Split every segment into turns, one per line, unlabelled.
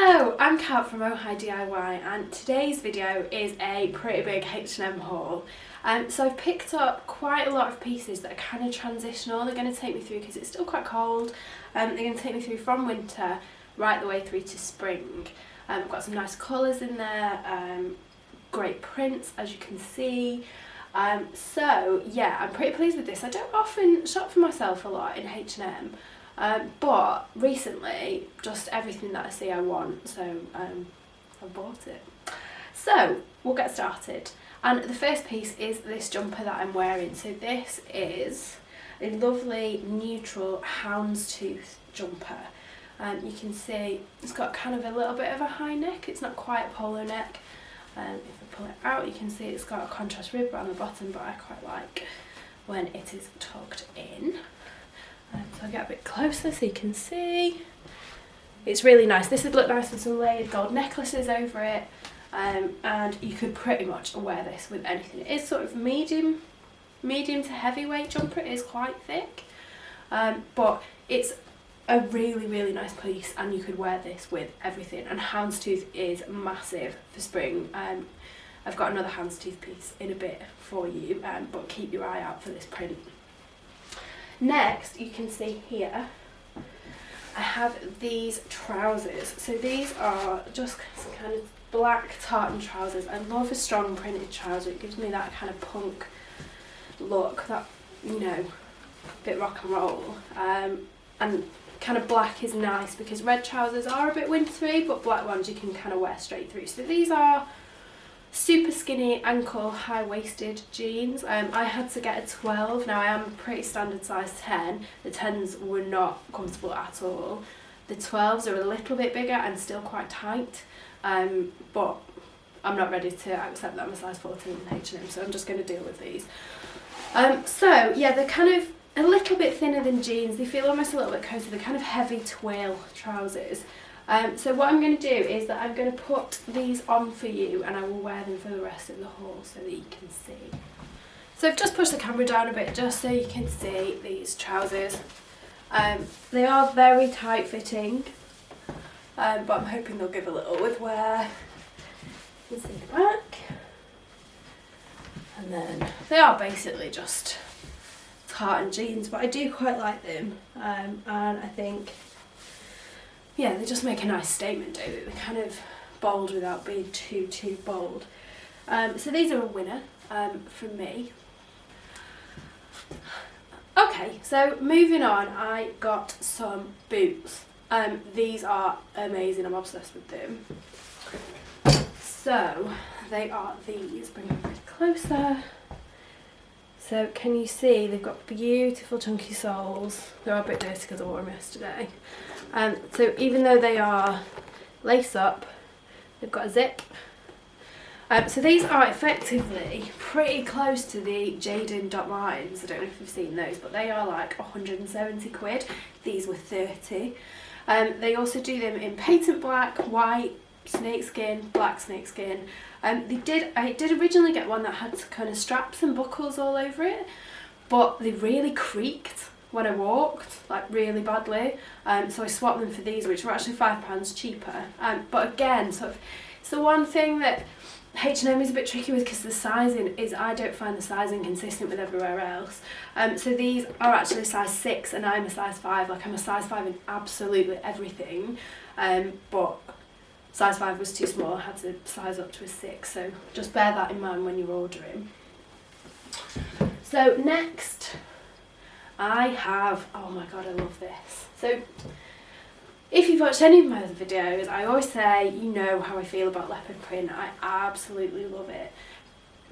Hello, I'm Kat from Oh Hi DIY and today's video is a pretty big H&M haul. So I've picked up quite a lot of pieces that are kind of transitional. They're going to take me through, because it's still quite cold, they're going to take me through from winter right the way through to spring. I've got some nice colours in there, great prints as you can see. So yeah, I'm pretty pleased with this. I don't often shop for myself a lot in H&M. But recently, just everything that I see I want, so I bought it. So we'll get started. And the first piece is this jumper that I'm wearing. So this is a lovely neutral houndstooth jumper. You can see it's got kind of a little bit of a high neck. It's not quite a polo neck. If I pull it out, you can see it's got a contrast rib around the bottom, but I quite like when it is tucked in. So I'll get a bit closer so you can see. It's really nice. This would look nice with some layered gold necklaces over it, and you could pretty much wear this with anything. It is sort of medium to heavyweight jumper. It is quite thick, but it's a really nice piece, and you could wear this with everything. And houndstooth is massive for spring. I've got another houndstooth piece in a bit for you, but keep your eye out for this print. Next, you can see here, I have these trousers. So these are just some kind of black tartan trousers. I love a strong printed trouser. It gives me that kind of punk look, that, you know, bit rock and roll. And kind of black is nice because red trousers are a bit wintry, but black ones you can kind of wear straight through. So these are super skinny ankle high-waisted jeans. I had to get a 12. Now I am pretty standard size 10. The 10s were not comfortable at all. The 12s are a little bit bigger and still quite tight, but I'm not ready to accept that I'm a size 14 in H&M, so I'm just going to deal with these. So yeah, they're kind of a little bit thinner than jeans. They feel almost a little bit cozy. They're kind of heavy twill trousers. So what I'm going to do is that I'm going to put these on for you, and I will wear them for the rest of the haul so that you can see. So I've just pushed the camera down a bit just so you can see these trousers. They are very tight fitting, but I'm hoping they'll give a little with wear. You can see the back. And then they are basically just tartan jeans, but I do quite like them, and I think, yeah, they just make a nice statement, don't they? They're kind of bold without being too bold. So these are a winner from me. Okay, so moving on, I got some boots. These are amazing. I'm obsessed with them. So they are these. Bring them a bit closer. So can you see they've got beautiful chunky soles. They're a bit dirty because I wore them yesterday. So even though they are lace up, they've got a zip. So these are effectively pretty close to the Jaden Dot Martens. I don't know if you've seen those, but they are like 170 quid. These were 30. They also do them in patent black, white, snakeskin, black snakeskin. I did originally get one that had kind of straps and buckles all over it, but they really creaked when I walked, like really badly. So I swapped them for these, which were actually £5 cheaper. But again, sort of, it's the one thing that H&M is a bit tricky with, because the sizing is, I don't find the sizing consistent with everywhere else. So these are actually size 6 and I'm a size 5. Like, I'm a size 5 in absolutely everything, but size 5 was too small. I had to size up to a 6, so just bear that in mind when you're ordering. So next I have, oh my god, I love this. So if you've watched any of my other videos, I always say, you know how I feel about leopard print. I absolutely love it.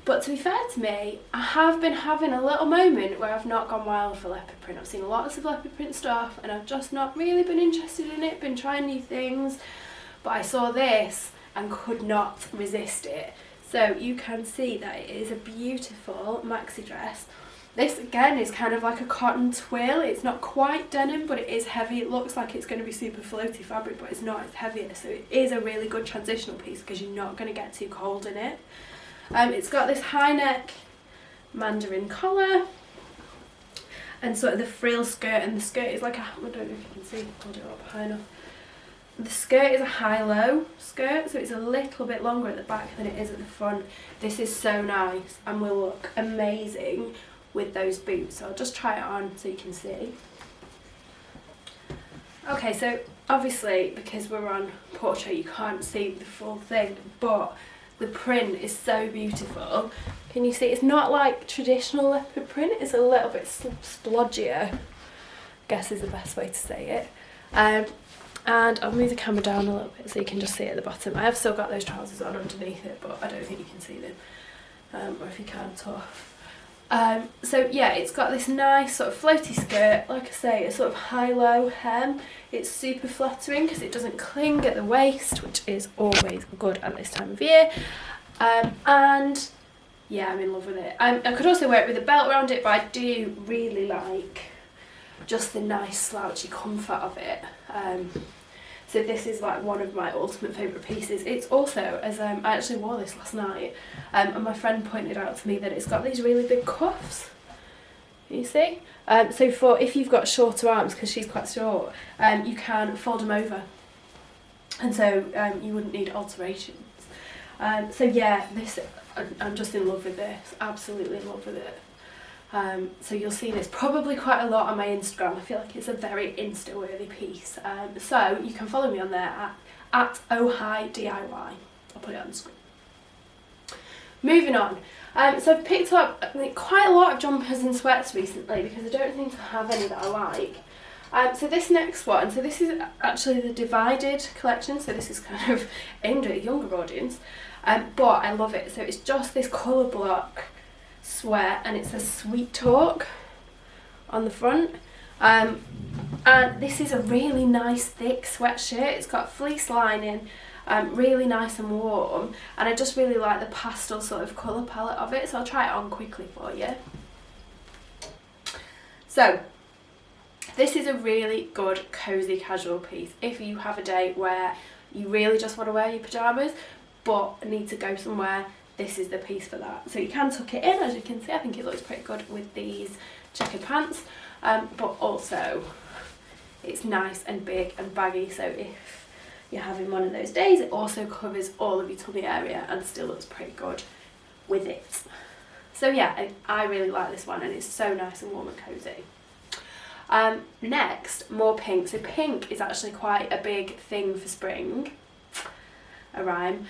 But to be fair to me, I have been having a little moment where I've not gone wild for leopard print. I've seen lots of leopard print stuff and I've just not really been interested in it, been trying new things. But I saw this and could not resist it. So you can see that it is a beautiful maxi dress. This again is kind of like a cotton twill. It's not quite denim, but it is heavy. It looks like it's going to be super floaty fabric, but it's not. It's heavier, so it is a really good transitional piece because you're not going to get too cold in it. It's got this high neck mandarin collar and sort of the frill skirt, and the skirt is like a, I don't know if you can see, hold it up high enough. the skirt is a high-low skirt, so it's a little bit longer at the back than it is at the front. This is so nice and will look amazing with those boots. So I'll just try it on so you can see. Okay, so obviously because we're on portrait you can't see the full thing, but the print is so beautiful. Can you see? It's not like traditional leopard print, it's a little bit splodgier, I guess is the best way to say it. And I'll move the camera down a little bit so you can just see it at the bottom. I have still got those trousers on underneath it, but I don't think you can see them, or if you can, tough. So yeah, it's got this nice sort of floaty skirt, like I say, a sort of high-low hem. It's super flattering because it doesn't cling at the waist, which is always good at this time of year. And yeah, I'm in love with it. I could also wear it with a belt around it, but I do really like just the nice slouchy comfort of it. So this is like one of my ultimate favourite pieces. It's also, as I actually wore this last night, and my friend pointed out to me that it's got these really big cuffs. You see? So for if you've got shorter arms, because she's quite short, you can fold them over, and so you wouldn't need alterations. So yeah, this I'm just in love with this. Absolutely in love with it. So you'll see this probably quite a lot on my Instagram. I feel like it's a very Insta-worthy piece. So you can follow me on there at ohiddiy. I'll put it on the screen. Moving on. So I've picked up quite a lot of jumpers and sweats recently because I don't think I have any that I like. So this next one, so this is actually the Divided collection, so this is kind of aimed at a younger audience, but I love it. So it's just this colour block sweat and it says Sweet Talk on the front, and this is a really nice thick sweatshirt. It's got fleece lining, really nice and warm, and I just really like the pastel sort of colour palette of it, so I'll try it on quickly for you. So this is a really good cosy casual piece if you have a day where you really just want to wear your pyjamas but need to go somewhere. This is the piece for that. So you can tuck it in, as you can see. I think it looks pretty good with these checkered pants, but also it's nice and big and baggy, so if you're having one of those days, it also covers all of your tummy area and still looks pretty good with it. So yeah, I really like this one and it's so nice and warm and cosy. Next, more pink. So pink is actually quite a big thing for spring. A rhyme.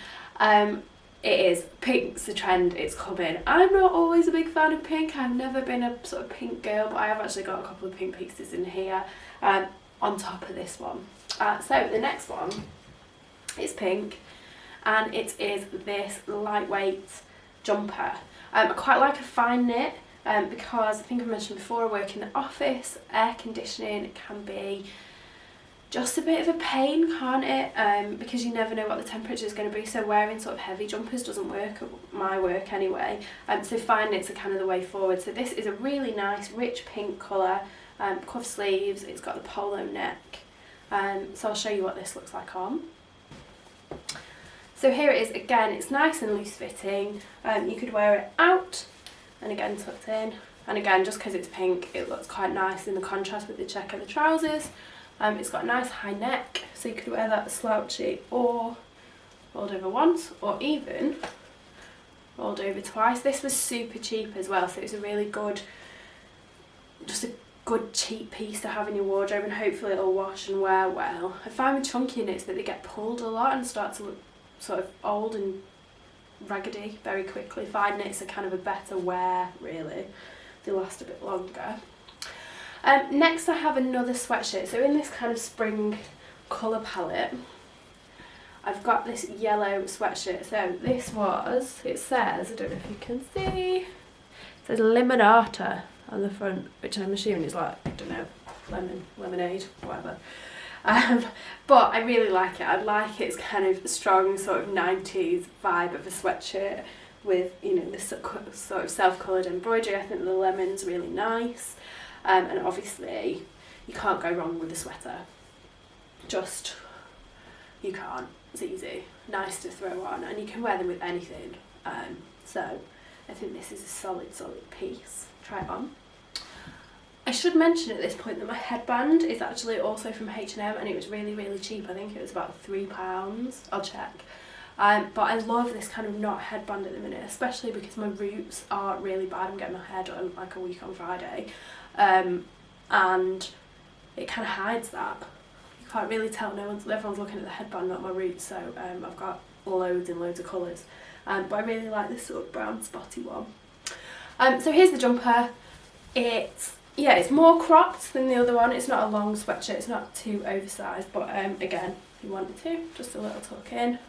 It is. Pink's the trend, it's coming. I'm not always a big fan of pink. I've never been a sort of pink girl, but I have actually got a couple of pink pieces in here on top of this one. So the next one is pink, and it is this lightweight jumper. I quite like a fine knit because I think I mentioned before, I work in the office, air conditioning can be just a bit of a pain, can't it? Because you never know what the temperature is going to be, so wearing sort of heavy jumpers doesn't work at my work anyway. So fine knits are kind of the way forward. So this is a really nice rich pink colour, cuff sleeves, it's got the polo neck. So I'll show you what this looks like on. So here it is again, it's nice and loose fitting. You could wear it out and again tucked in, and again just because it's pink it looks quite nice in the contrast with the check of the trousers. It's got a nice high neck, so you could wear that slouchy or rolled over once, or even rolled over twice. This was super cheap as well, so it's a really good, just a good cheap piece to have in your wardrobe, and hopefully it'll wash and wear well. I find with chunky knits that they get pulled a lot and start to look sort of old and raggedy very quickly. Fine knits are kind of a better wear, really. They last a bit longer. Next I have another sweatshirt, so in this kind of spring colour palette I've got this yellow sweatshirt. So this was, it says, I don't know if you can see, it says Limonata on the front, which I'm assuming is like, I don't know, lemonade, whatever. But I really like it. I like its kind of strong sort of 90s vibe of a sweatshirt with, you know, this sort of self-coloured embroidery. I think the lemon's really nice. And obviously you can't go wrong with a sweater. Just, you can't. It's easy, nice to throw on, and you can wear them with anything. So I think this is a solid piece. Try it on. I should mention at this point that my headband is actually also from H&M and it was really, really cheap. I think it was about £3. I'll check. But I love this kind of knot headband at the minute, especially because my roots are really bad. I'm getting my hair done like a week on Friday. And it kind of hides that. You can't really tell, everyone's looking at the headband, not my roots, so I've got loads and loads of colours. But I really like this sort of brown spotty one. So here's the jumper. It's more cropped than the other one. It's not a long sweatshirt, it's not too oversized, but again, if you wanted to, just a little tuck in.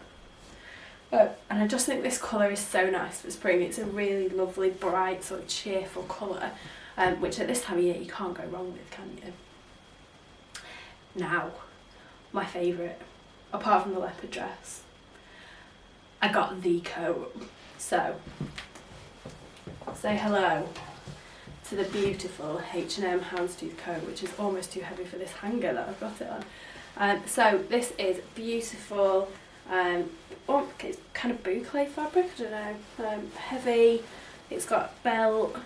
And I just think this colour is so nice for spring. It's a really lovely, bright, sort of cheerful colour, which at this time of year you can't go wrong with, can you? Now, my favourite, apart from the leopard dress, I got the coat. So, say hello to the beautiful H&M Houndstooth coat, which is almost too heavy for this hanger that I've got it on. So this is beautiful, it's kind of boucle fabric, I don't know, heavy, it's got belt,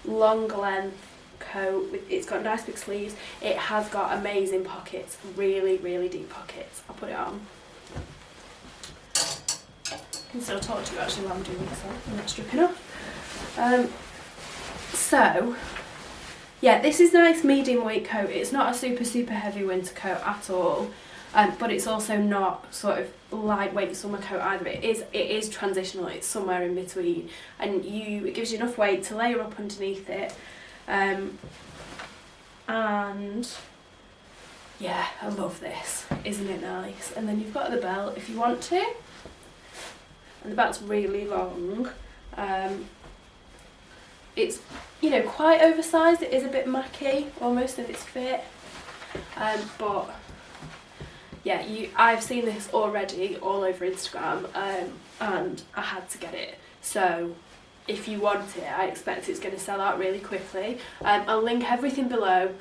long length coat, it's got nice big sleeves, it has got amazing pockets, really, really deep pockets. I'll put it on. I can still talk to you actually while I'm doing this on, I'm not stripping off. So, yeah, this is a nice medium weight coat. It's not a super heavy winter coat at all, but it's also not sort of lightweight summer coat either. It is transitional, it's somewhere in between, and it gives you enough weight to layer up underneath it. And yeah, I love this, isn't it nice? And then you've got the belt if you want to, and the belt's really long. It's, you know, quite oversized. It is a bit machy almost in its fit, but yeah, I've seen this already all over Instagram, and I had to get it. So if you want it, I expect it's going to sell out really quickly. I'll link everything below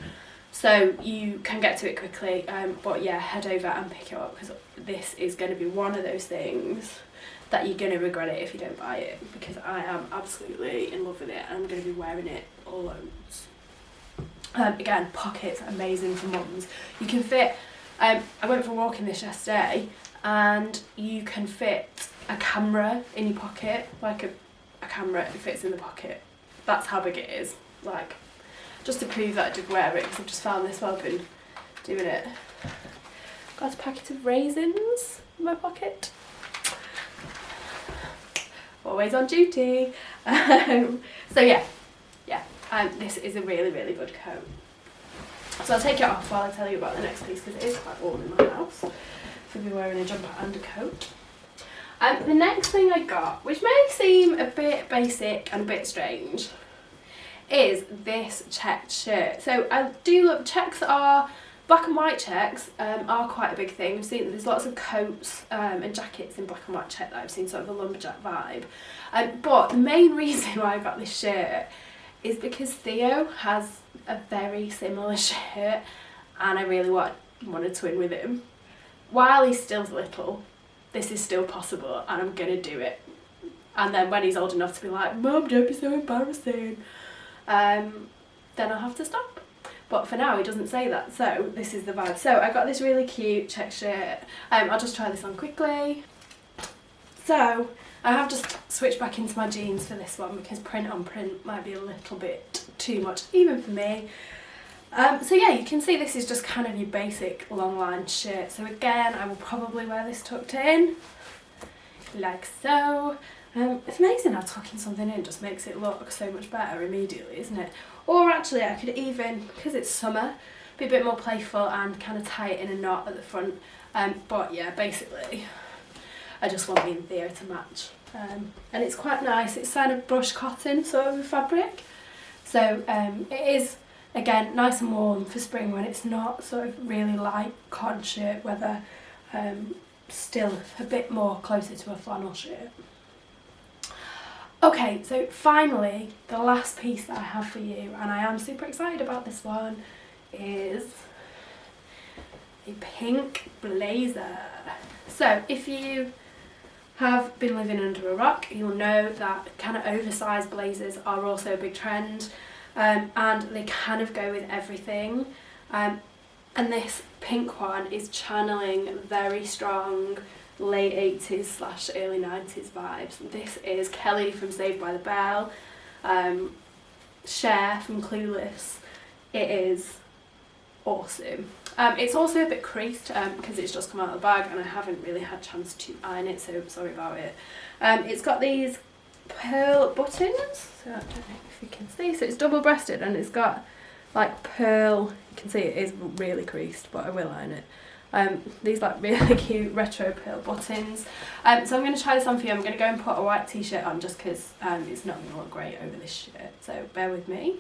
so you can get to it quickly, but yeah, head over and pick it up, because this is going to be one of those things that you're going to regret it if you don't buy it, because I am absolutely in love with it and I'm going to be wearing it loads. Again, pockets, amazing for mums. You can fit, I went for a walk in this yesterday, and you can fit a camera in your pocket, like a camera, it fits in the pocket. That's how big it is, like, just to prove that I did wear it, because I've just found this while I've been doing it. Got a packet of raisins in my pocket. Always on duty. So yeah, this is a really, really good coat. So I'll take it off while I tell you about the next piece, because it is quite warm in my house. So I'll be wearing a jumper and a coat. The next thing I got, which may seem a bit basic and a bit strange, is this checked shirt. So I do love checks. Black and white checks are quite a big thing. I've seen there's lots of coats and jackets in black and white check that I've seen, sort of a lumberjack vibe. But the main reason why I got this shirt is because Theo has a very similar shirt, and I really want to twin with him. While he's still little, this is still possible, and I'm gonna do it. And then when he's old enough to be like, "Mum, don't be so embarrassing," then I'll have to stop. But for now he doesn't say that, so this is the vibe. So I got this really cute check shirt. I'll just try this on quickly. So I have just switched back into my jeans for this one, because print on print might be a little bit too much, even for me. So yeah, you can see this is just kind of your basic long line shirt. So again, I will probably wear this tucked in, like so. It's amazing how tucking something in just makes it look so much better immediately, isn't it? Or actually I could even, because it's summer, be a bit more playful and kind of tie it in a knot at the front. But yeah, basically I just want me and Theo to match. And it's quite nice, it's kind of brushed cotton sort of fabric. So it is, again, nice and warm for spring when it's not sort of really light cotton shirt weather, still a bit more closer to a flannel shirt. Okay, so finally, the last piece that I have for you, and I am super excited about this one, is a pink blazer. So if you have been living under a rock, you'll know that kind of oversized blazers are also a big trend. and they kind of go with everything. And this pink one is channeling very strong late 80s / early 90s vibes. This is Kelly from Saved by the Bell, Cher from Clueless. It is awesome. It's also a bit creased because it's just come out of the bag and I haven't really had a chance to iron it, so sorry about it. It's got these pearl buttons, so I don't know if you can see, so it's double breasted and it's got like pearl, you can see it is really creased but I will iron it. These like really cute retro pearl buttons. So I'm going to try this on for you. I'm going to go and put a white t-shirt on just because it's not going to look great over this shirt, so bear with me.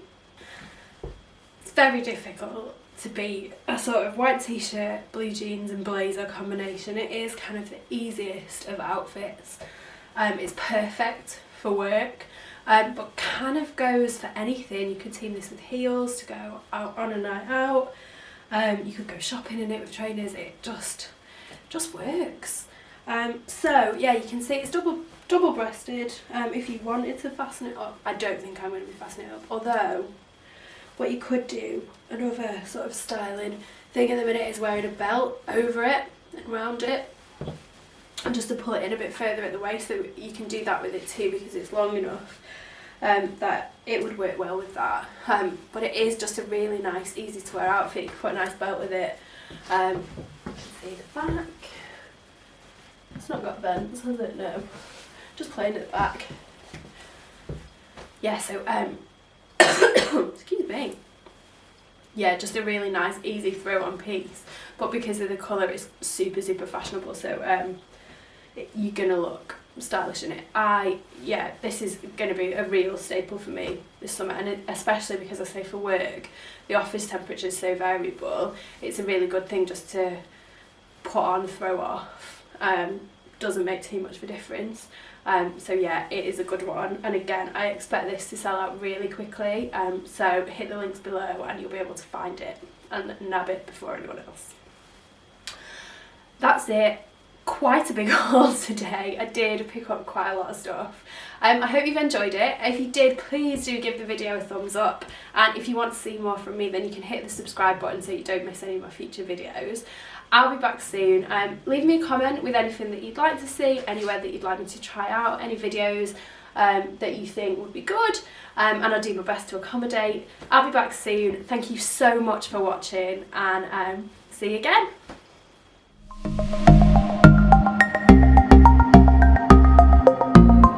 It's very difficult to be a sort of white t-shirt, blue jeans and blazer combination. It is kind of the easiest of outfits. It's perfect for work, but kind of goes for anything. You could team this with heels to go out on a night out. You could go shopping in it with trainers. It just works. So yeah, you can see it's double breasted. If you wanted to fasten it up, I don't think I'm going to be fastening it up, although what you could do, another sort of styling thing at the minute, is wearing a belt over it and round it, and just to pull it in a bit further at the waist. So you can do that with it too because it's long enough that it would work well with that. But it is just a really nice, easy to wear outfit. You can put a nice belt with it. You can see the back. It's not got vents, has it? No. Just plain at the back. Yeah, so excuse me. Yeah, just a really nice, easy throw-on piece. But because of the colour, it's super fashionable. So you're gonna look stylish in it. Yeah, this is going to be a real staple for me this summer, and especially because I say for work the office temperature is so variable, it's a really good thing just to put on, throw off. Doesn't make too much of a difference. So yeah, it is a good one, and again I expect this to sell out really quickly, so hit the links below and you'll be able to find it and nab it before anyone else. That's it. Quite a big haul today. I did pick up quite a lot of stuff. I hope you've enjoyed it. If you did, please do give the video a thumbs up, and if you want to see more from me, then you can hit the subscribe button so you don't miss any of my future videos. I'll be back soon. Leave me a comment with anything that you'd like to see, anywhere that you'd like me to try out, any videos that you think would be good, and I'll do my best to accommodate. I'll be back soon. Thank you so much for watching, and see you again.